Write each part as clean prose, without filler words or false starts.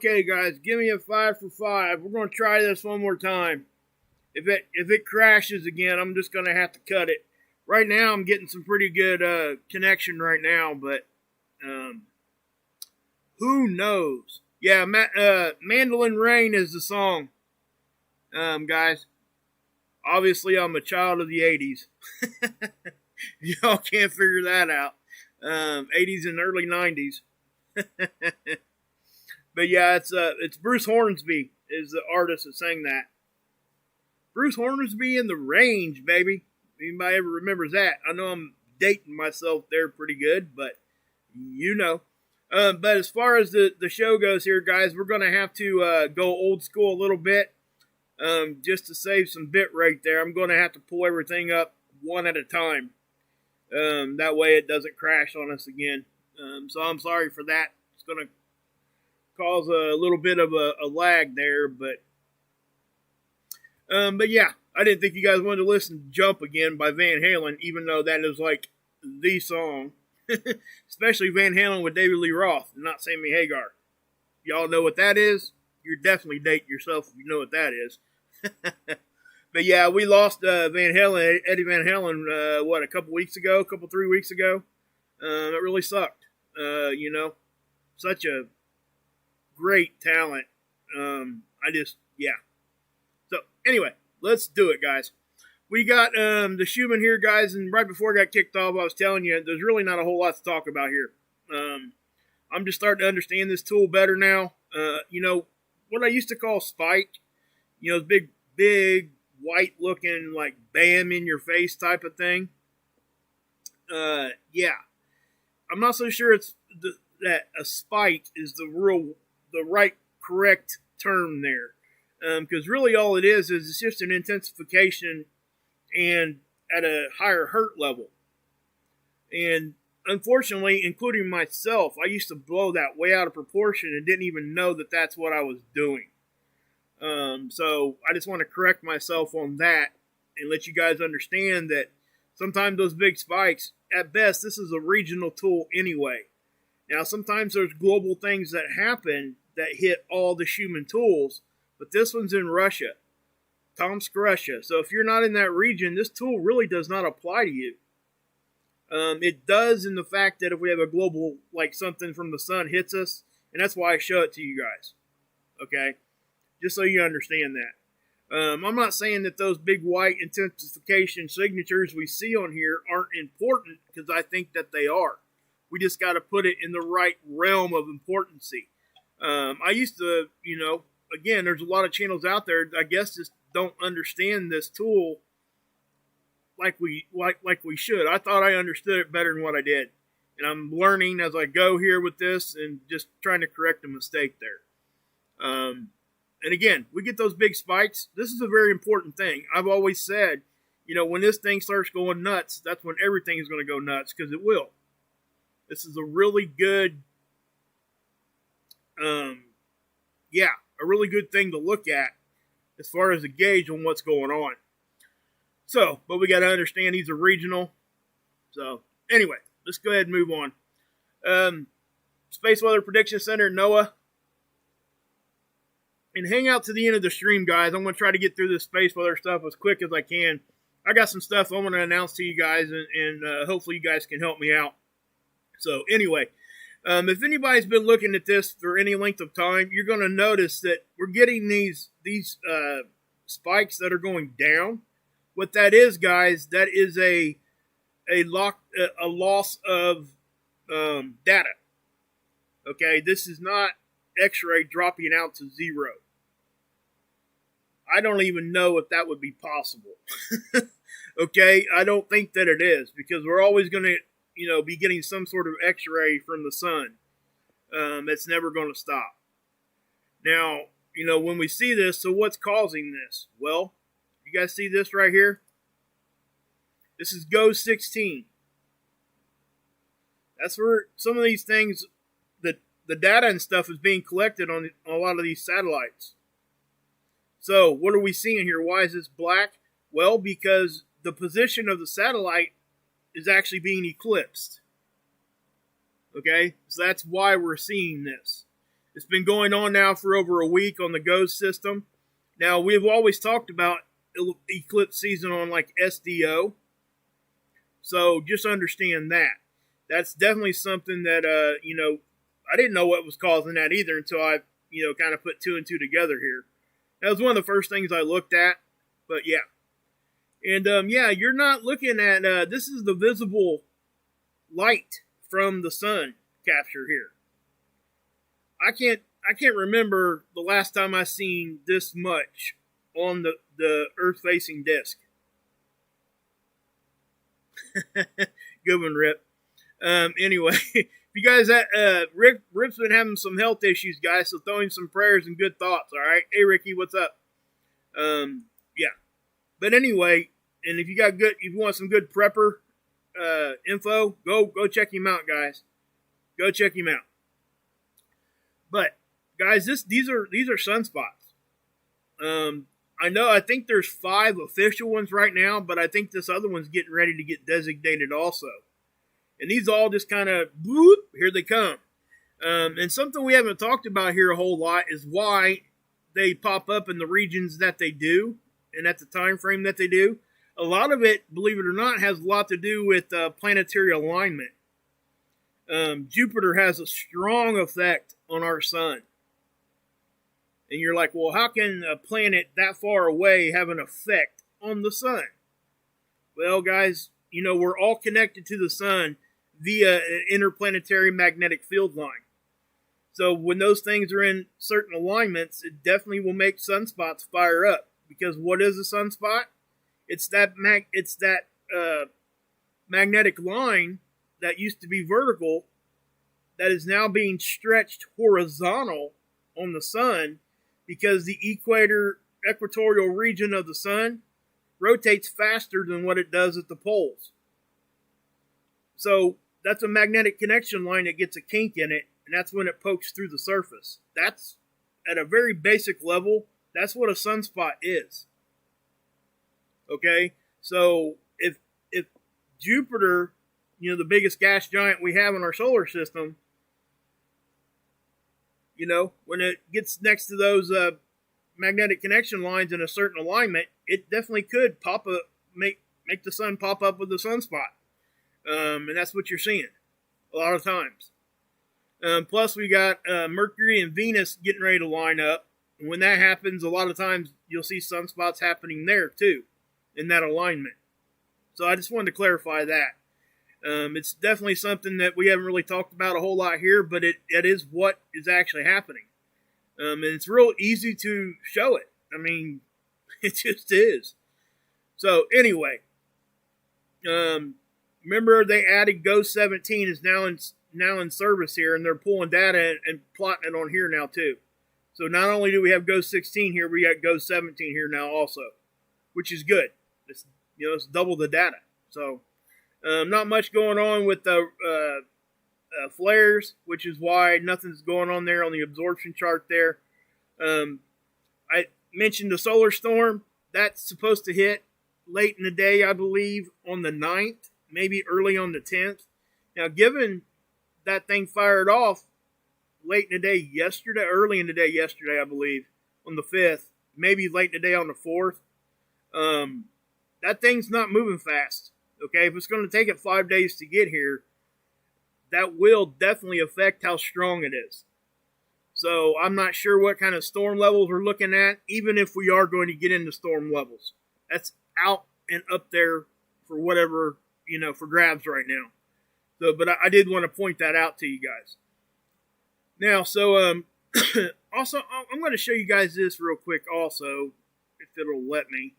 Okay, guys, give me a 5 for 5. We're going to try this one more time. If it crashes again, I'm just going to have to cut it. Right now, I'm getting some pretty good connection right now, but who knows? Yeah, Mandolin Rain is the song, guys. Obviously, I'm a child of the 80s. Y'all can't figure that out. 80s and early 90s. But yeah, it's Bruce Hornsby is the artist that sang that. Bruce Hornsby in the Range, baby. Anybody ever remembers that? I know I'm dating myself there pretty good, but you know. But as far as the show goes here, guys, we're going to have to go old school a little bit. Just to save some bit rate there, I'm going to have to pull everything up one at a time. That way it doesn't crash on us again. So I'm sorry for that. It's going to cause a little bit of a lag there, but yeah, I didn't think you guys wanted to listen to Jump again by Van Halen, even though that is like the song. Especially Van Halen with David Lee Roth, and not Sammy Hagar. Y'all know what that is? You're definitely dating yourself if you know what that is. But yeah, we lost Eddie Van Halen, a couple 3 weeks ago. It really sucked. Such a great talent. Yeah. So anyway, let's do it, guys. We got the Schumann here, guys, and right before I got kicked off, I was telling you there's really not a whole lot to talk about here. I'm just starting to understand this tool better now. What I used to call spike, big white looking like bam in your face type of thing. Yeah, I'm not so sure that a spike is the right correct term there. Because really all it is it's just an intensification and at a higher hertz level. And unfortunately, including myself, I used to blow that way out of proportion and didn't even know that that's what I was doing. So I just want to correct myself on that and let you guys understand that sometimes those big spikes, at best, this is a regional tool anyway. Now, sometimes there's global things that happen that hit all the Schumann tools, but this one's in Russia, Tomsk, Russia. So if you're not in that region, this tool really does not apply to you. It does in the fact that if we have a global, like something from the sun hits us, and that's why I show it to you guys. Okay? Just so you understand that. I'm not saying that those big white intensification signatures we see on here aren't important, because I think that they are. We just got to put it in the right realm of importancy. I used to, again, there's a lot of channels out there, I guess, just don't understand this tool like we should. I thought I understood it better than what I did. And I'm learning as I go here with this and just trying to correct a mistake there. And again, we get those big spikes. This is a very important thing. I've always said, when this thing starts going nuts, that's when everything is going to go nuts, because it will. This is a really good, a really good thing to look at as far as a gauge on what's going on. So, but we got to understand these are regional. So, anyway, let's go ahead and move on. Space Weather Prediction Center, NOAA. And hang out to the end of the stream, guys. I'm going to try to get through this space weather stuff as quick as I can. I got some stuff I want to announce to you guys, and hopefully you guys can help me out. So, anyway, if anybody's been looking at this for any length of time, you're going to notice that we're getting these spikes that are going down. What that is, guys, that is a loss of data. Okay, this is not X-ray dropping out to zero. I don't even know if that would be possible. Okay, I don't think that it is, because we're always going to, be getting some sort of X-ray from the sun. That's never going to stop. Now, when we see this, so what's causing this? Well, you guys see this right here? This is GO 16. That's where some of these things, the data and stuff is being collected on a lot of these satellites. So, what are we seeing here? Why is this black? Well, because the position of the satellite is actually being eclipsed. Okay? So that's why we're seeing this. It's been going on now for over a week on the GOES system. Now, we've always talked about eclipse season on like SDO. So just understand that. That's definitely something that, I didn't know what was causing that either until I, kind of put two and two together here. That was one of the first things I looked at. But yeah. And you're not looking at, this is the visible light from the sun capture here. I can't remember the last time I seen this much on the Earth-facing disk. Good one, Rip. Anyway, if you guys, Rip's been having some health issues, guys, so throw him some prayers and good thoughts, all right? Hey, Ricky, what's up? Yeah. But anyway, and if you want some good prepper info, go check him out, guys. Go check him out. But guys, these are sunspots. I think there's 5 official ones right now, but I think this other one's getting ready to get designated also. And these all just kind of, whoop, here they come. And something we haven't talked about here a whole lot is why they pop up in the regions that they do and at the time frame that they do. A lot of it, believe it or not, has a lot to do with planetary alignment. Jupiter has a strong effect on our sun. And you're like, well, how can a planet that far away have an effect on the sun? Well, guys, we're all connected to the sun via an interplanetary magnetic field line. So when those things are in certain alignments, it definitely will make sunspots fire up. Because what is a sunspot? It's that magnetic line that used to be vertical that is now being stretched horizontal on the sun because the equatorial region of the sun rotates faster than what it does at the poles. So that's a magnetic connection line that gets a kink in it, and that's when it pokes through the surface. That's, at a very basic level, that's what a sunspot is. Okay? So if Jupiter, the biggest gas giant we have in our solar system, when it gets next to those magnetic connection lines in a certain alignment, it definitely could make the sun pop up with a sunspot. And that's what you're seeing a lot of times. Plus, we got Mercury and Venus getting ready to line up. And when that happens, a lot of times you'll see sunspots happening there too, in that alignment. So I just wanted to clarify that. It's definitely something that we haven't really talked about a whole lot here, but it is what is actually happening. And it's real easy to show it. I mean, it just is. So anyway, remember they added GOES 17 is now in service here, and they're pulling data and plotting it on here now too. So not only do we have GOES 16 here, we got GOES 17 here now also, which is good. It's double the data. So not much going on with the flares, which is why nothing's going on there on the absorption chart there. I mentioned the solar storm. That's supposed to hit late in the day, I believe, on the 9th, maybe early on the 10th. Now, given that thing fired off late in the day yesterday, early in the day yesterday, I believe, on the 5th, maybe late in the day on the 4th, that thing's not moving fast. Okay, if it's going to take it 5 days to get here, that will definitely affect how strong it is. So I'm not sure what kind of storm levels we're looking at, even if we are going to get into storm levels. That's out and up there for whatever, for grabs right now. So, but I did want to point that out to you guys. Now, so also, I'm going to show you guys this real quick also, if it'll let me.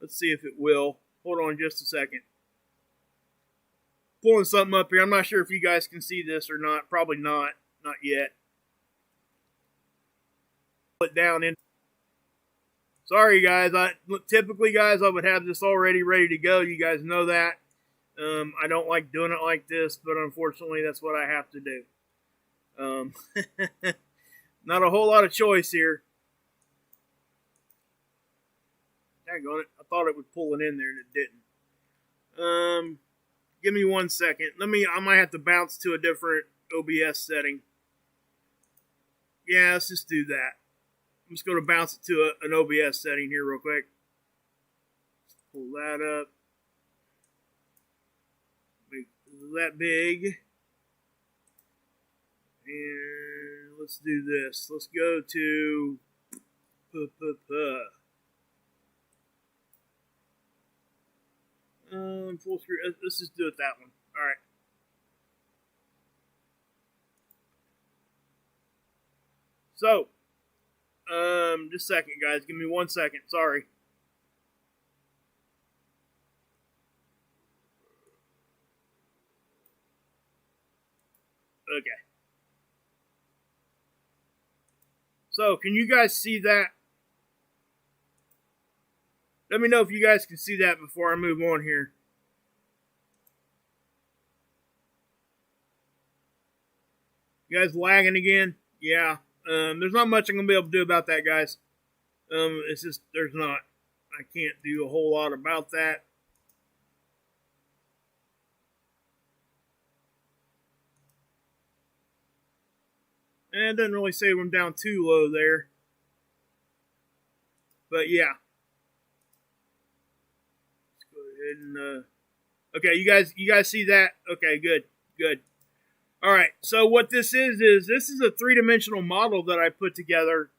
Let's see if it will. Hold on just a second. Pulling something up here. I'm not sure if you guys can see this or not. Probably not. Not yet. Put down in. Sorry, guys. Typically, guys, I would have this already ready to go. You guys know that. I don't like doing it like this, but unfortunately, that's what I have to do. Not a whole lot of choice here. Dang on it. I thought it would pull it in there and it didn't. Give me 1 second. I might have to bounce to a different OBS setting. Yeah, let's just do that. I'm just going to bounce it to an OBS setting here real quick. Let's pull that up. Make that big. And let's do this. Let's go to full screen. Let's just do it that one. All right. So, just a second, guys. Give me 1 second. Sorry. Okay. So, can you guys see that? Let me know if you guys can see that before I move on here. You guys lagging again? Yeah. There's not much I'm going to be able to do about that, guys. It's just, there's not. I can't do a whole lot about that. And it doesn't really say I'm down too low there. But yeah. Let's go ahead and okay, you guys see that? Okay, good. All right. So what this is a three-dimensional model that I put together.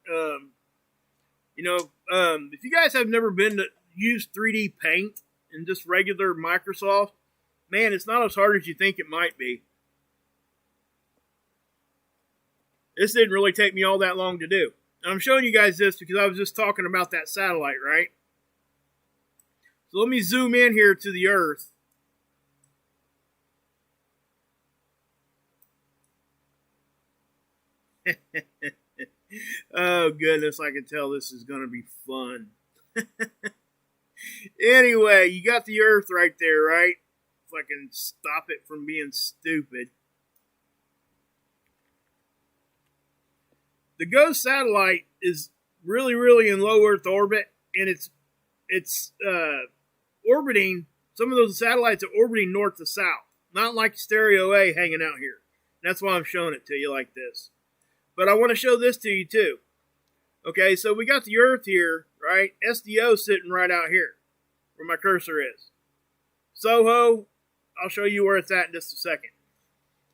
If you guys have never been to use 3D Paint and just regular Microsoft, man, it's not as hard as you think it might be. This didn't really take me all that long to do. And I'm showing you guys this because I was just talking about that satellite, right? So let me zoom in here to the Earth. Oh, goodness, I can tell this is going to be fun. Anyway, you got the Earth right there, right? If I can stop it from being stupid. The GOES satellite is really, really in low Earth orbit, and it's orbiting. Some of those satellites are orbiting north to south, not like Stereo A hanging out here. That's why I'm showing it to you like this. But I want to show this to you too. Okay, so we got the Earth here, right? SDO sitting right out here, where my cursor is. SOHO, I'll show you where it's at in just a second.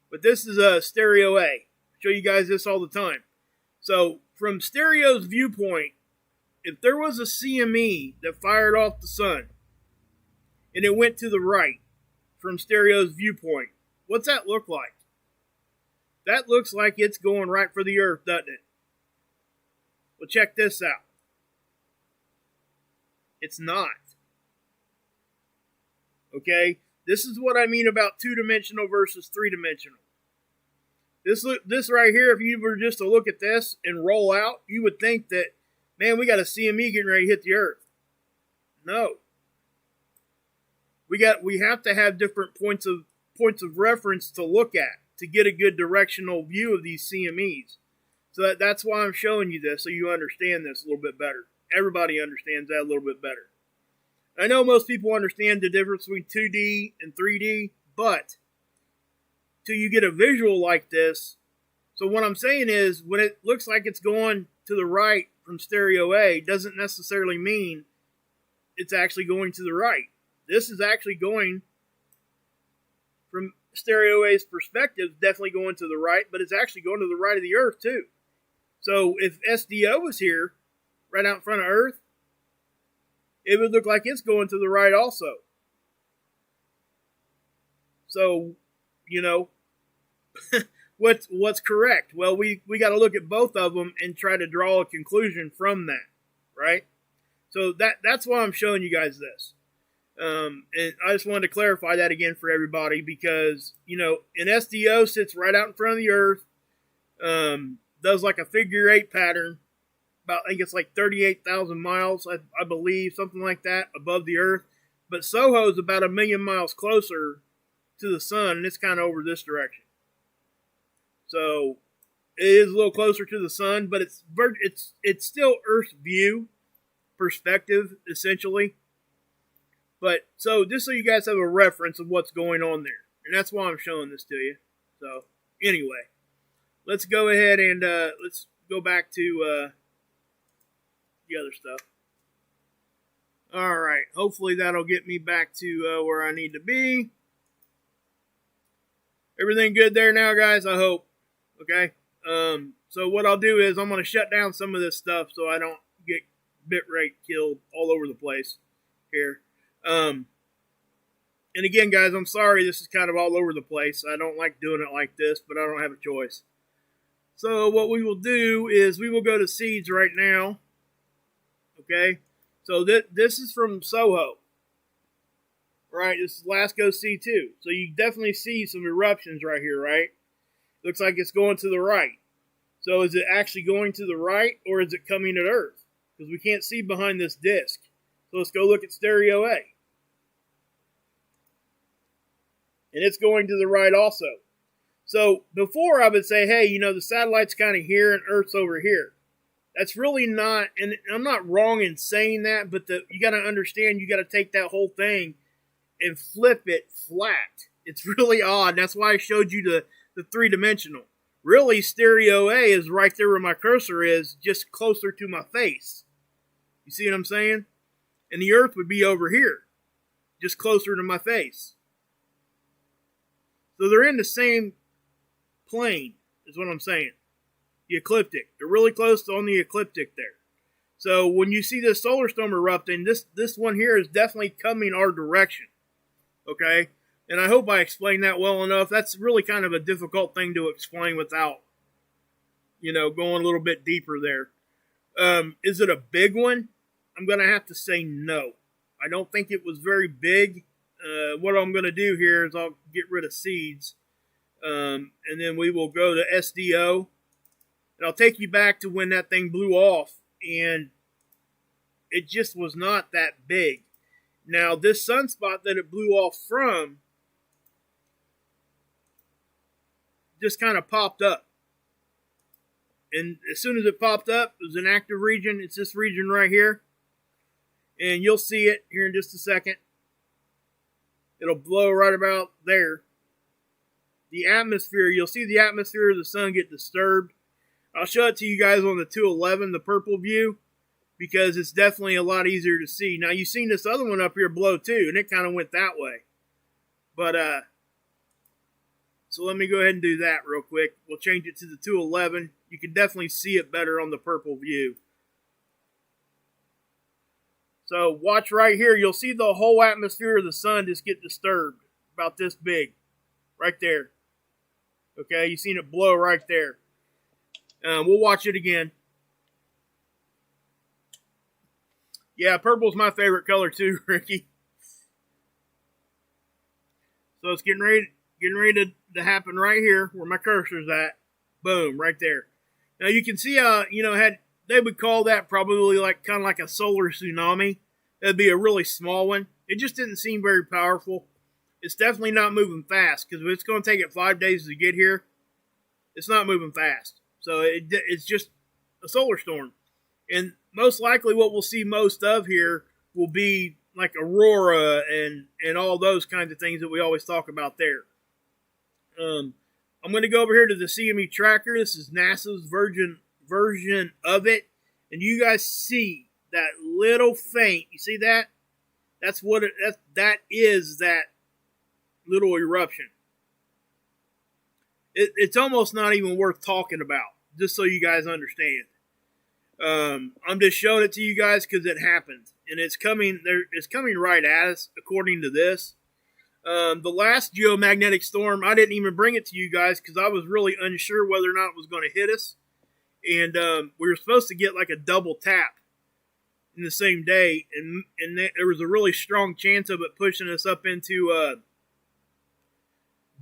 But this is a Stereo A. I show you guys this all the time. So, from Stereo's viewpoint, if there was a CME that fired off the sun, and it went to the right, from Stereo's viewpoint, what's that look like? That looks like it's going right for the Earth, doesn't it? Well, check this out. It's not. Okay? This is what I mean about two-dimensional versus three-dimensional. This right here, if you were just to look at this and roll out, you would think that, man, we got a CME getting ready to hit the Earth. No. We have to have different points of reference to look at to get a good directional view of these CMEs. So that's why I'm showing you this, so you understand this a little bit better. Everybody understands that a little bit better. I know most people understand the difference between 2D and 3D, but till you get a visual like this, so what I'm saying is, when it looks like it's going to the right from Stereo A, doesn't necessarily mean it's actually going to the right. This is actually going, from Stereo A's perspective, definitely going to the right, but it's actually going to the right of the Earth too. So if SDO was here, right out in front of Earth, it would look like it's going to the right also. So, what's correct? Well, we got to look at both of them and try to draw a conclusion from that, right? So that's why I'm showing you guys this. And I just wanted to clarify that again for everybody because, an SDO sits right out in front of the Earth, does like a figure 8 pattern, about, I think it's like 38,000 miles, I believe, something like that, above the Earth. But SOHO is about 1 million miles closer to the sun, and it's kind of over this direction. So it is a little closer to the sun, but it's still Earth's view perspective, essentially. But so just so you guys have a reference of what's going on there, and that's why I'm showing this to you. So anyway, let's go ahead and let's go back to the other stuff. All right, hopefully that'll get me back to where I need to be. Everything good there now, guys? I hope. Okay. So what I'll do is I'm going to shut down some of this stuff so I don't get bitrate killed all over the place here. And again, guys, I'm sorry this is kind of all over the place. I don't like doing it like this, but I don't have a choice. So what we will do is we will go to seeds right now. Okay. So this is from Soho. Right, this is Lasco C2. So you definitely see some eruptions right here, right? Looks like it's going to the right. So is it actually going to the right, or is it coming at Earth? Because we can't see behind this disk. So let's go look at stereo A. And it's going to the right also. So before I would say, hey, the satellite's kind of here and Earth's over here. That's really not, and I'm not wrong in saying that, but you got to understand, you got to take that whole thing and flip it flat. It's really odd. That's why I showed you the three-dimensional. Really, stereo A is right there where my cursor is, just closer to my face. You see what I'm saying? And the Earth would be over here, just closer to my face. So they're in the same plane, is what I'm saying. The ecliptic. They're really close on the ecliptic there. So when you see this solar storm erupting, this one here is definitely coming our direction. Okay? And I hope I explained that well enough. That's really kind of a difficult thing to explain without, going a little bit deeper there. Is it a big one? I'm going to have to say no. I don't think it was very big. What I'm going to do here is I'll get rid of seeds. And then we will go to SDO. And I'll take you back to when that thing blew off. And it just was not that big. Now, this sunspot that it blew off from just kind of popped up. And as soon as it popped up, it was an active region. It's this region right here. And you'll see it here in just a second. It'll blow right about there. The atmosphere, you'll see the atmosphere of the sun get disturbed. I'll show it to you guys on the 211, the purple view, because it's definitely a lot easier to see. Now, you've seen this other one up here blow too, and it kind of went that way. But, so let me go ahead and do that real quick. We'll change it to the 211. You can definitely see it better on the purple view. So, watch right here. You'll see the whole atmosphere of the sun just get disturbed. About this big. Right there. Okay, you've seen it blow right there. We'll watch it again. Yeah, purple's my favorite color too, Ricky. So it's getting ready to happen right here where my cursor's at. Boom, right there. Now you can see how, they would call that probably kind of like a solar tsunami. That'd be a really small one. It just didn't seem very powerful. It's definitely not moving fast, because if it's going to take it 5 days to get here, it's not moving fast. So it's just a solar storm. And most likely what we'll see most of here will be like aurora and all those kinds of things that we always talk about there. I'm going to go over here to the CME tracker. This is NASA's version of it. And you guys see that little faint. You see that? That is that little eruption. It's almost not even worth talking about, just so you guys understand. I'm just showing it to you guys because it happened, and it's coming right at us, according to this. The last geomagnetic storm, I didn't even bring it to you guys because I was really unsure whether or not it was going to hit us, and we were supposed to get like a double tap in the same day, and there was a really strong chance of it pushing us up into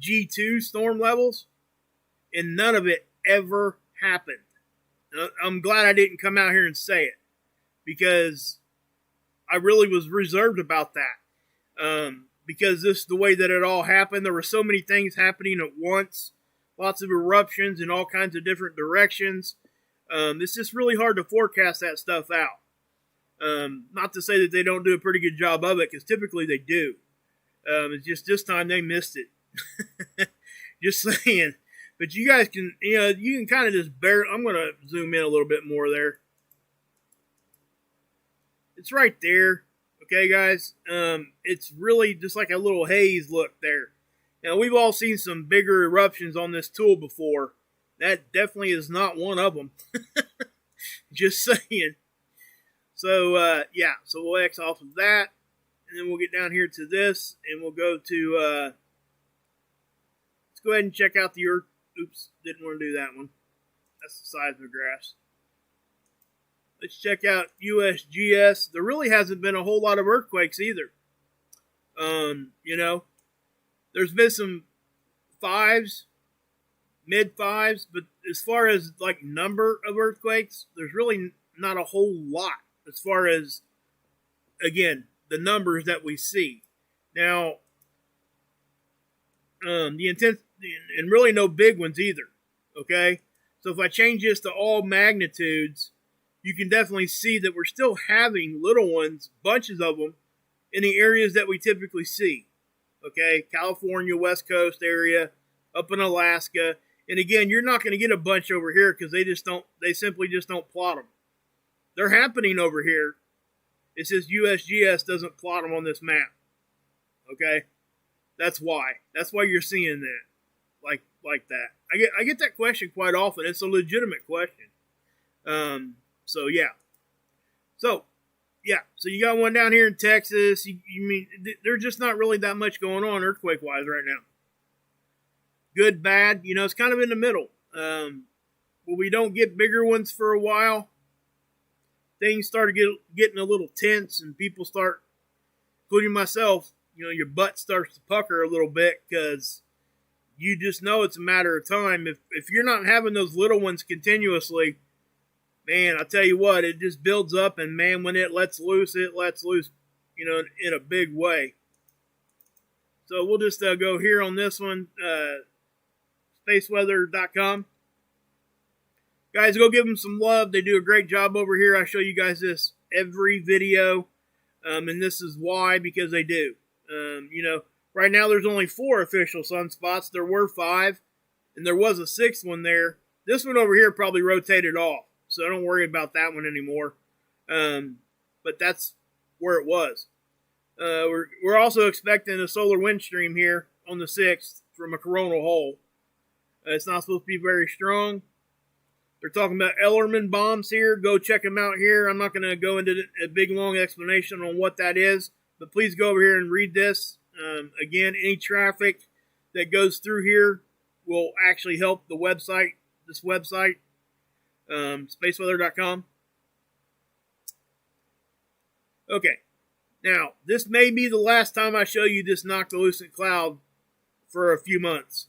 G2 storm levels, and none of it ever happened. I'm glad I didn't come out here and say it, because I really was reserved about that. Because this is the way that it all happened. There were so many things happening at once, lots of eruptions in all kinds of different directions. It's just really hard to forecast that stuff out. Not to say that they don't do a pretty good job of it, because typically they do. It's just this time they missed it. Just saying. But you guys can, you can kind of just bear. I'm going to zoom in a little bit more there. It's right there. Okay, guys. It's really just like a little haze look there. Now, we've all seen some bigger eruptions on this tool before. That definitely is not one of them. Just saying. So, yeah. So we'll X off of that. And then we'll get down here to this. And we'll go to, let's go ahead and check out the Earth. Oops, didn't want to do that one. That's the seismograph. Let's check out USGS. There really hasn't been a whole lot of earthquakes either. There's been some 5s, mid-5s, but as far as like number of earthquakes, there's really not a whole lot as far as, again, the numbers that we see. Now, the intent, and really no big ones either, okay? So if I change this to all magnitudes, you can definitely see that we're still having little ones, bunches of them, in the areas that we typically see, okay? California, West Coast area, up in Alaska. And again, you're not going to get a bunch over here because they simply just don't plot them. They're happening over here. It says USGS doesn't plot them on this map, okay? That's why. That's why you're seeing that. Like that. I get that question quite often. It's a legitimate question. So yeah. So you got one down here in Texas. You mean there's just not really that much going on earthquake wise right now. Good, bad. It's kind of in the middle. Well, we don't get bigger ones for a while. Things started getting a little tense, and people start, including myself. Your butt starts to pucker a little bit because you just know it's a matter of time. If you're not having those little ones continuously, man, I'll tell you what, it just builds up, and man, when it lets loose, in a big way. So we'll just go here on this one, spaceweather.com. Guys, go give them some love. They do a great job over here. I show you guys this every video, and this is why, because they do. Right now there's only 4 official sunspots. There were 5, and there was a 6th one there. This one over here probably rotated off, so don't worry about that one anymore. But that's where it was. We're also expecting a solar wind stream here on the 6th from a coronal hole. It's not supposed to be very strong. They're talking about Ellerman bombs here. Go check them out here. I'm not going to go into a big, long explanation on what that is, but please go over here and read this. Again, any traffic that goes through here will actually help the website, spaceweather.com. Okay. Now, this may be the last time I show you this noctilucent cloud for a few months.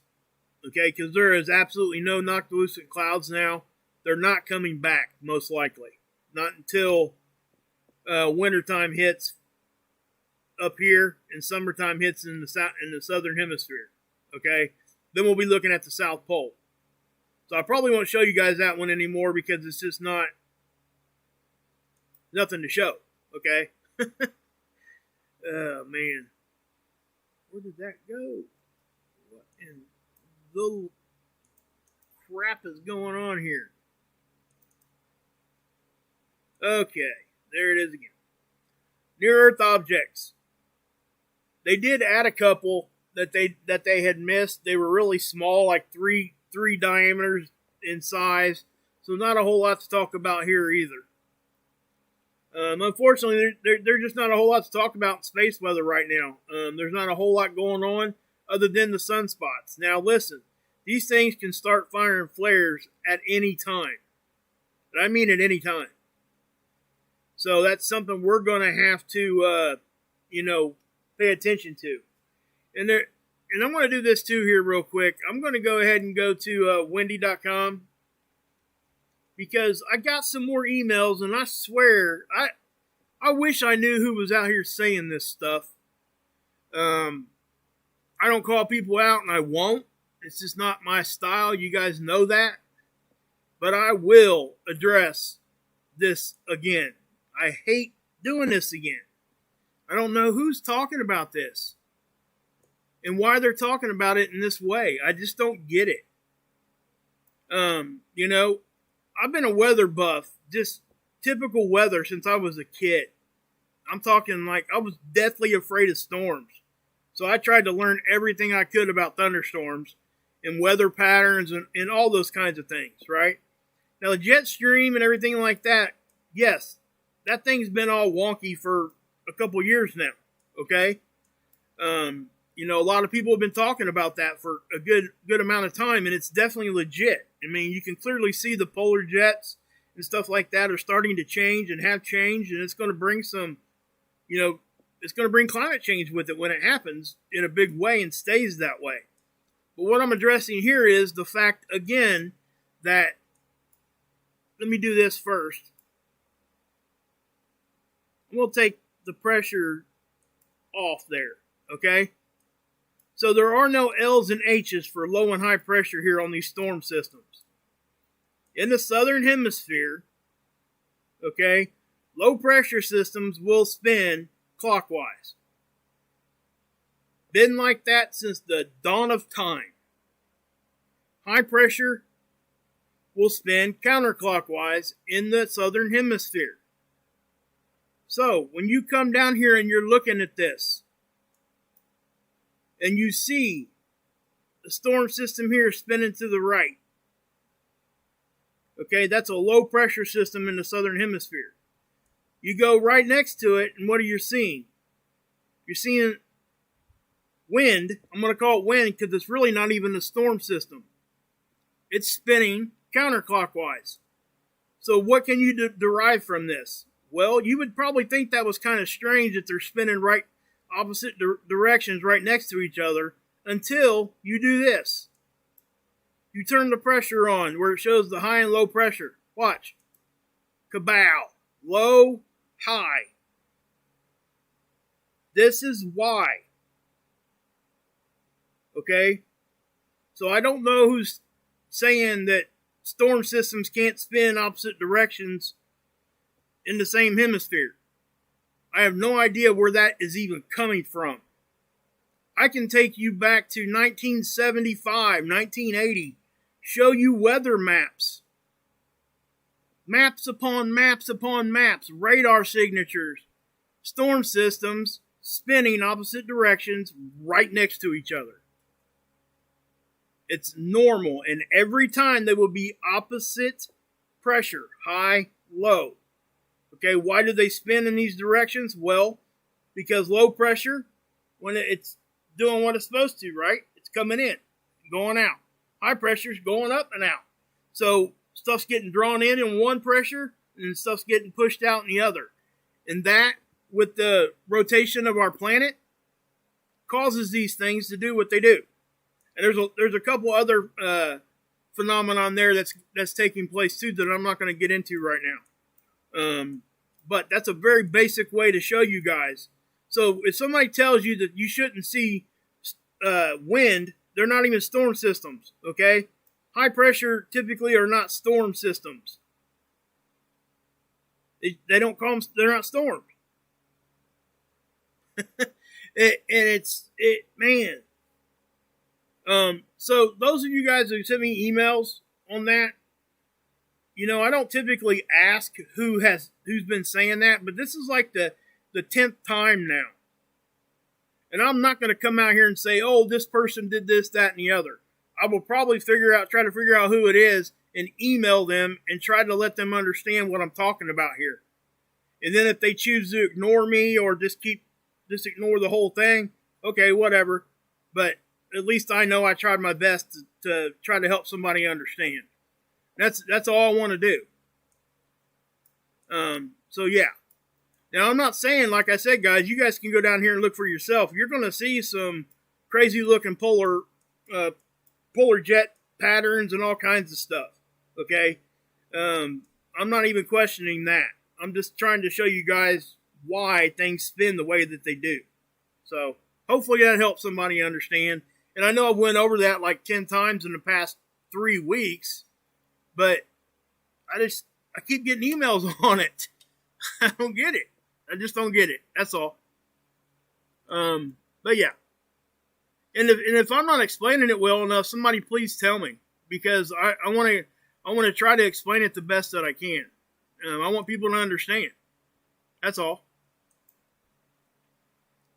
Okay, because there is absolutely no noctilucent clouds now. They're not coming back, most likely. Not until wintertime hits up here and summertime hits in the southern hemisphere. Okay, then we'll be looking at the South Pole. So I probably won't show you guys that one anymore because it's just nothing to show. Okay. Oh man, where did that go? What in the crap is going on here? Okay, there it is again. Near Earth objects. They did add a couple that they had missed. They were really small, like three diameters in size. So not a whole lot to talk about here either. Unfortunately, there's just not a whole lot to talk about in space weather right now. There's not a whole lot going on other than the sunspots. Now listen, these things can start firing flares at any time. But I mean at any time. So that's something we're going to have to, pay attention to. And I'm going to do this too here real quick. I'm going to go ahead and go to windy.com because I got some more emails, and I swear, I wish I knew who was out here saying this stuff. I don't call people out, and I won't. It's just not my style. You guys know that. But I will address this again. I hate doing this again. I don't know who's talking about this and why they're talking about it in this way. I just don't get it. You know, I've been a weather buff, just typical weather since I was a kid. I'm talking like I was deathly afraid of storms. So I tried to learn everything I could about thunderstorms and weather patterns and all those kinds of things, right? Now, the jet stream and everything like that, yes, that thing's been all wonky for a couple years now, okay? You know, a lot of people have been talking about that for a good amount of time, and it's definitely legit. I mean, you can clearly see the polar jets and stuff like that are starting to change and have changed, and it's going to bring some, you know, it's going to bring climate change with it when it happens in a big way and stays that way. But what I'm addressing here is the fact, again, that, let me do this first. We'll take the pressure off there, okay? So there are no L's and H's for low and high pressure here on these storm systems. In the southern hemisphere, okay, low pressure systems will spin clockwise. Been like that since the dawn of time. High pressure will spin counterclockwise in the southern hemisphere. So, when you come down here and you're looking at this, and you see the storm system here spinning to the right, okay, that's a low pressure system in the southern hemisphere. You go right next to it, and what are you seeing? You're seeing wind. I'm going to call it wind because it's really not even a storm system. It's spinning counterclockwise. So what can you derive from this? Well, you would probably think that was kind of strange that they're spinning right opposite directions right next to each other until you do this. You turn the pressure on where it shows the high and low pressure. Watch. Kabow. Low, high. This is why. Okay? So I don't know who's saying that storm systems can't spin opposite directions in the same hemisphere. I have no idea where that is even coming from. I can take you back to 1975, 1980, show you weather maps. Maps upon maps upon maps, radar signatures, storm systems spinning opposite directions right next to each other. It's normal, and every time they will be opposite pressure, high, low. Okay, why do they spin in these directions? Well, because low pressure, when it's doing what it's supposed to, right? It's coming in, going out. High pressure is going up and out. So stuff's getting drawn in one pressure, and stuff's getting pushed out in the other. And that, with the rotation of our planet, causes these things to do what they do. And there's a couple other phenomenon there that's taking place too that I'm not going to get into right now. But that's a very basic way to show you guys. So if somebody tells you that you shouldn't see wind, they're not even storm systems, okay? High pressure typically are not storm systems. They don't call them, they're not storms. Man. So those of you guys who sent me emails on that, you know, I don't typically ask who's been saying that, but this is like the 10th time now. And I'm not going to come out here and say, oh, this person did this, that, and the other. I will probably try to figure out who it is and email them and try to let them understand what I'm talking about here. And then if they choose to ignore me or just ignore the whole thing, okay, whatever. But at least I know I tried my best to try to help somebody understand. That's all I want to do. So yeah. Now I'm not saying, like I said, guys, you guys can go down here and look for yourself. You're going to see some crazy looking polar jet patterns and all kinds of stuff. Okay. I'm not even questioning that. I'm just trying to show you guys why things spin the way that they do. So hopefully that helps somebody understand. And I know I went over that like 10 times in the past 3 weeks, but I keep getting emails on it. I don't get it. I just don't get it. That's all. But yeah. And if I'm not explaining it well enough, somebody please tell me, because I want to try to explain it the best that I can. I want people to understand. That's all.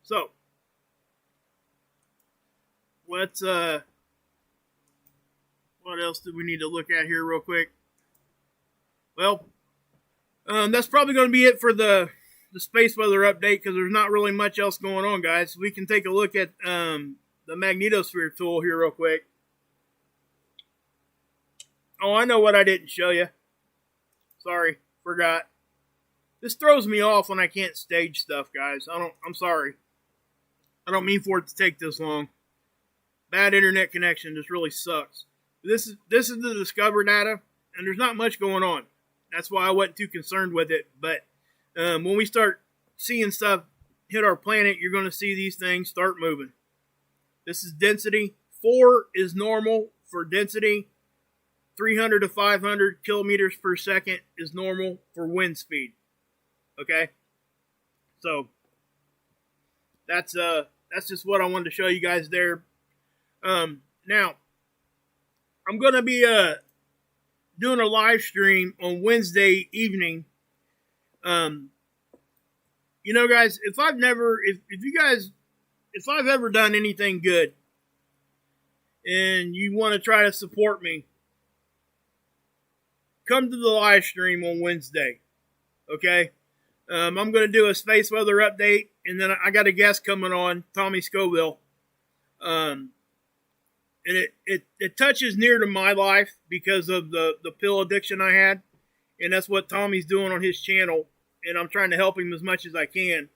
So, let's what else do we need to look at here real quick? Well, that's probably going to be it for the space weather update, because there's not really much else going on, guys. We can take a look at the magnetosphere tool here real quick. Oh, I know what I didn't show you. Sorry, forgot. This throws me off when I can't stage stuff, guys. I'm sorry. I don't mean for it to take this long. Bad internet connection just really sucks. This is the Discover data, and there's not much going on. That's why I wasn't too concerned with it. But when we start seeing stuff hit our planet, you're going to see these things start moving. This is density. 4 is normal for density. 300 to 500 kilometers per second is normal for wind speed. Okay? So, that's just what I wanted to show you guys there. Now, I'm going to be doing a live stream on Wednesday evening. You know, guys, if I've ever done anything good and you want to try to support me, come to the live stream on Wednesday. Okay? I'm going to do a space weather update, and then I got a guest coming on, Tommy Scoville. And it touches near to my life because of the pill addiction I had. And that's what Tommy's doing on his channel. And I'm trying to help him as much as I can.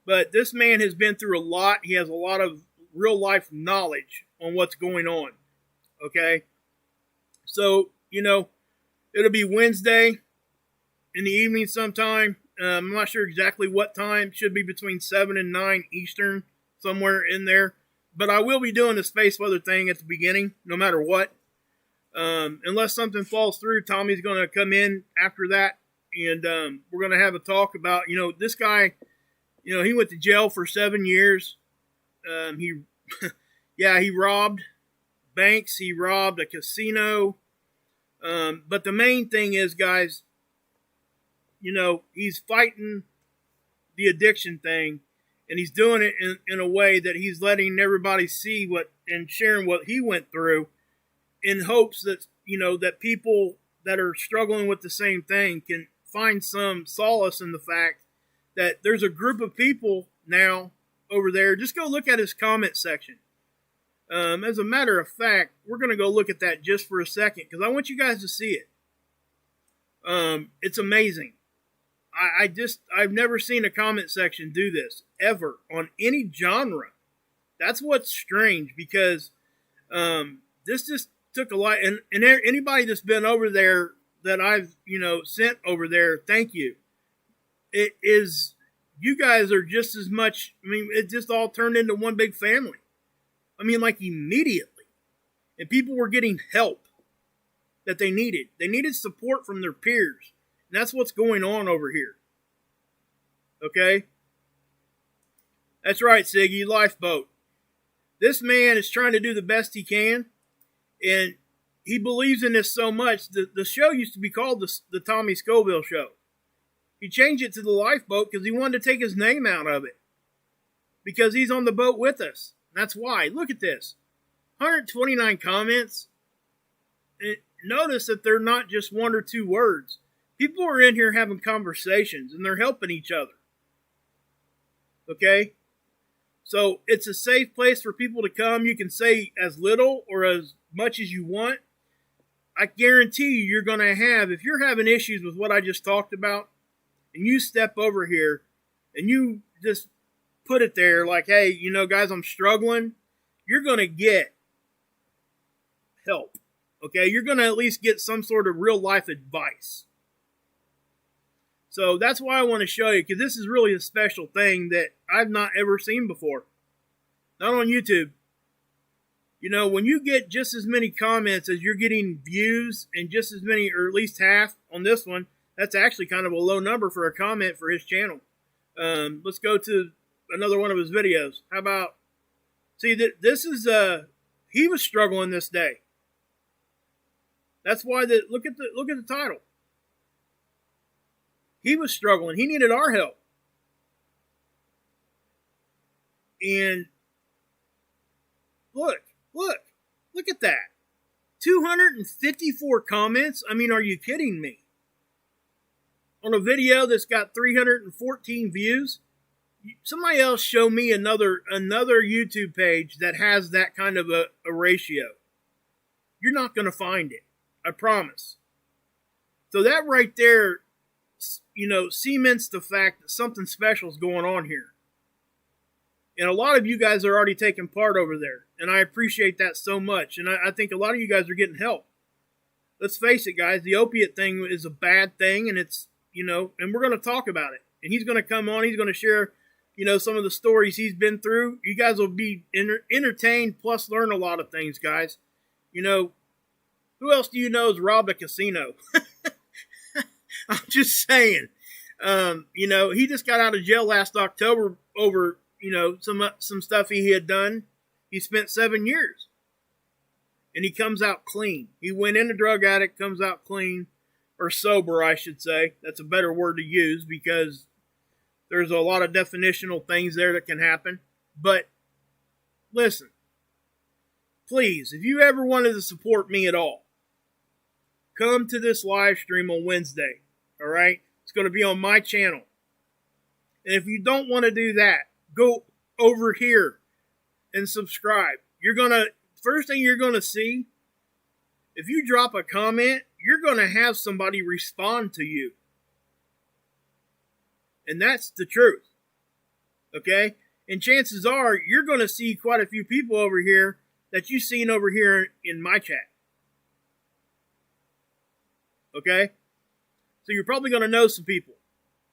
But this man has been through a lot. He has a lot of real life knowledge on what's going on. Okay? So, you know, it'll be Wednesday in the evening sometime. I'm not sure exactly what time. It should be between 7 and 9 Eastern, somewhere in there. But I will be doing the space weather thing at the beginning, no matter what. Unless something falls through, Tommy's going to come in after that. And we're going to have a talk about, you know, this guy, you know, he went to jail for 7 years. He robbed banks. He robbed a casino. But the main thing is, guys, you know, he's fighting the addiction thing, and he's doing it in a way that he's letting everybody see what and sharing what he went through, in hopes that, you know, that people that are struggling with the same thing can find some solace in the fact that there's a group of people now over there. Just go look at his comment section. As a matter of fact, we're going to go look at that just for a second, because I want you guys to see it. It's amazing. I've never seen a comment section do this, ever, on any genre. That's what's strange, because this just took a lot, and anybody that's been over there that I've, you know, sent over there, thank you. It is, you guys are just as much, I mean, it just all turned into one big family. I mean, like, immediately. And people were getting help that they needed. They needed support from their peers. And that's what's going on over here. Okay? That's right, Siggy, lifeboat. This man is trying to do the best he can. And he believes in this so much. The show used to be called the Tommy Scoville Show. He changed it to the lifeboat because he wanted to take his name out of it. Because he's on the boat with us. That's why. Look at this. 129 comments. And notice that they're not just one or two words. People are in here having conversations, and they're helping each other. Okay? So it's a safe place for people to come. You can say as little or as much as you want. I guarantee you're going to have, if you're having issues with what I just talked about, and you step over here, and you just put it there like, hey, you know, guys, I'm struggling, you're going to get help. Okay? You're going to at least get some sort of real life advice. So that's why I want to show you, because this is really a special thing that I've not ever seen before. Not on YouTube. You know, when you get just as many comments as you're getting views, and just as many, or at least half on this one, that's actually kind of a low number for a comment for his channel. Let's go to another one of his videos. How about, see, this is, he was struggling this day. That's why look at the title. He was struggling. He needed our help. And look at that. 254 comments. I mean, are you kidding me? On a video that's got 314 views. Somebody else show me another YouTube page that has that kind of a ratio. You're not going to find it. I promise. So that right there, cements the fact that something special is going on here. And a lot of you guys are already taking part over there. And I appreciate that so much. And I think a lot of you guys are getting help. Let's face it, guys. The opiate thing is a bad thing. And it's, and we're going to talk about it. And he's going to come on. He's going to share, some of the stories he's been through. You guys will be entertained plus learn a lot of things, guys. Who else do you know has robbed a casino? I'm just saying. He just got out of jail last October over some stuff he had done. He spent 7 years. And he comes out clean. He went in a drug addict, comes out clean. Or sober, I should say. That's a better word to use because there's a lot of definitional things there that can happen. But listen. Please, if you ever wanted to support me at all, come to this live stream on Wednesday. All right? It's going to be on my channel. And if you don't want to do that, go over here and subscribe. First thing you're going to see, if you drop a comment, you're going to have somebody respond to you. And that's the truth. Okay? And chances are, you're going to see quite a few people over here that you've seen over here in my chat. Okay? So you're probably going to know some people.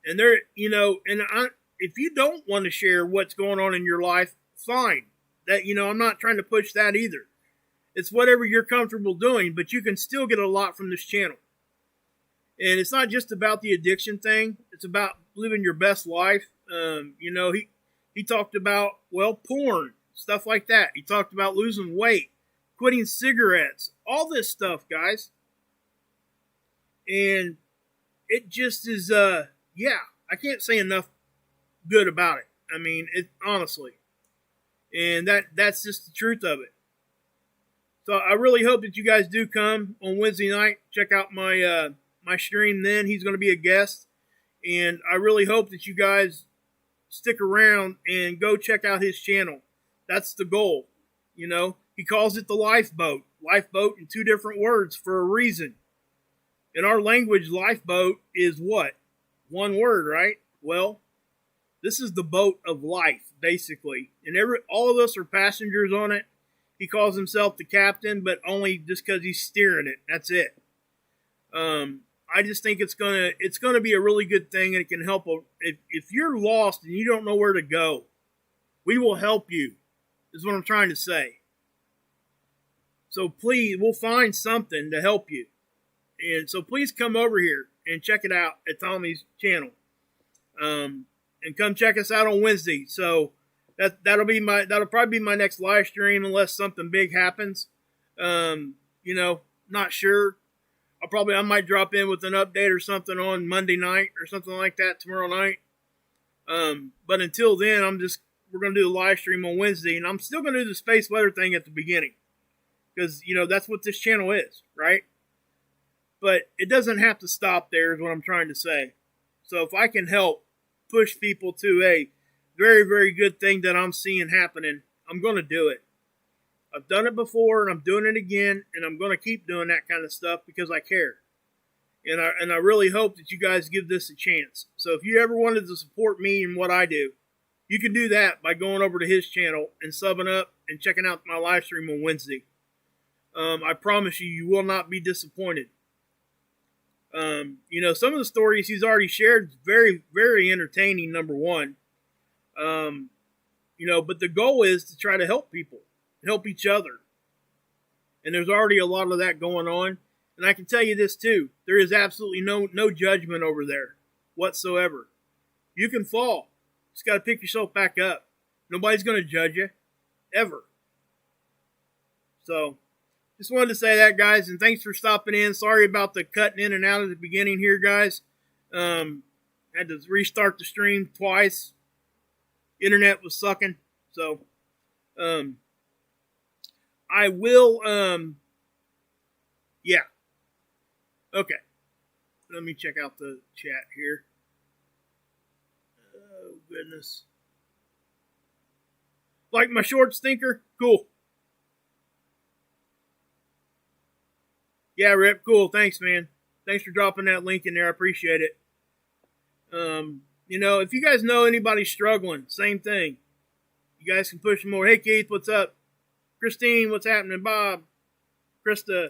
And they're, if you don't want to share what's going on in your life, fine. That, I'm not trying to push that either. It's whatever you're comfortable doing, but you can still get a lot from this channel. And it's not just about the addiction thing. It's about living your best life. He talked about, porn, stuff like that. He talked about losing weight, quitting cigarettes, all this stuff, guys. And it just is, I can't say enough good about it. I mean, honestly. And that's just the truth of it. So I really hope that you guys do come on Wednesday night. Check out my my stream then. He's going to be a guest. And I really hope that you guys stick around and go check out his channel. That's the goal. He calls it the lifeboat. Lifeboat in two different words for a reason. In our language, lifeboat is what? One word, right? Well, this is the boat of life, basically. And all of us are passengers on it. He calls himself the captain, but only just because he's steering it. That's it. I just think it's gonna be a really good thing, and it can help. If you're lost and you don't know where to go, we will help you. Is what I'm trying to say. So please, we'll find something to help you. And so please come over here and check it out at Tommy's channel. And come check us out on Wednesday. So that'll probably be my next live stream unless something big happens. Not sure. I might drop in with an update or something on Monday night or something like that tomorrow night. But until then, we're going to do the live stream on Wednesday, and I'm still going to do the space weather thing at the beginning. Because, that's what this channel is, right? But it doesn't have to stop there is what I'm trying to say. So if I can help push people to a very, very good thing that I'm seeing happening, I'm going to do it. I've done it before, and I'm doing it again, and I'm going to keep doing that kind of stuff because I care. And I really hope that you guys give this a chance. So if you ever wanted to support me and what I do, you can do that by going over to his channel and subbing up and checking out my live stream on Wednesday. I promise you, you will not be disappointed. Some of the stories he's already shared is very, very entertaining, number one. But the goal is to try to help people, help each other. And there's already a lot of that going on. And I can tell you this too, there is absolutely no judgment over there whatsoever. You can fall. Just got to pick yourself back up. Nobody's going to judge you, ever. So, just wanted to say that, guys, and thanks for stopping in. Sorry about the cutting in and out at the beginning here, guys. Had to restart the stream twice. Internet was sucking. So, I will, yeah. Okay. Let me check out the chat here. Oh, goodness. Like my short stinker? Cool. Yeah, Rip, cool. Thanks, man. Thanks for dropping that link in there. I appreciate it. You know, if you guys know anybody struggling, same thing. You guys can push more. Hey, Keith, what's up? Christine, what's happening? Bob, Krista,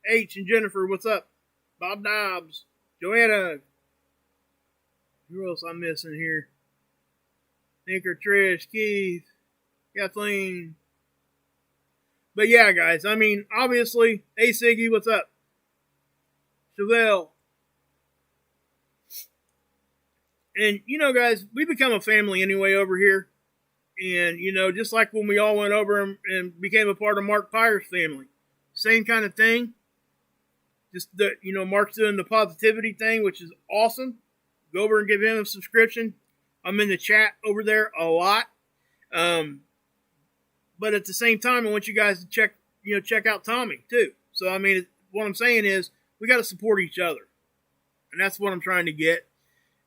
H, and Jennifer, what's up? Bob Dobbs, Joanna. Who else I'm missing here? Tinker, Trish, Keith, Kathleen. But yeah, guys, I mean, obviously, hey, Siggy, what's up? Chevelle. And, you know, guys, we become a family anyway over here. And, you know, just like when we all went over and became a part of Mark Pires' family. Same kind of thing. Just, you know, Mark's doing the positivity thing, which is awesome. Go over and give him a subscription. I'm in the chat over there a lot. But at the same time, I want you guys to check out Tommy, too. So, I mean, what I'm saying is we got to support each other. And that's what I'm trying to get.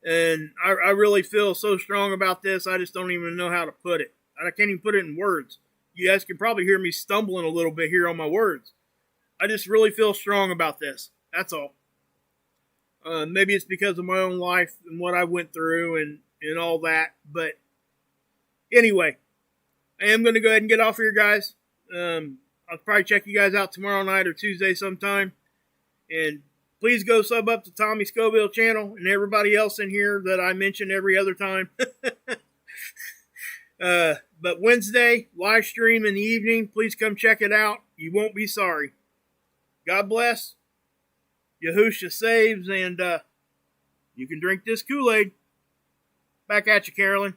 And I really feel so strong about this, I just don't even know how to put it. I can't even put it in words. You guys can probably hear me stumbling a little bit here on my words. I just really feel strong about this. That's all. Maybe it's because of my own life and what I went through and all that. But anyway, I am going to go ahead and get off here, guys. I'll probably check you guys out tomorrow night or Tuesday sometime. And please go sub up to Tommy Scoville channel and everybody else in here that I mention every other time. But Wednesday, live stream in the evening. Please come check it out. You won't be sorry. God bless. Yahusha saves, and you can drink this Kool-Aid. Back at you, Carolyn.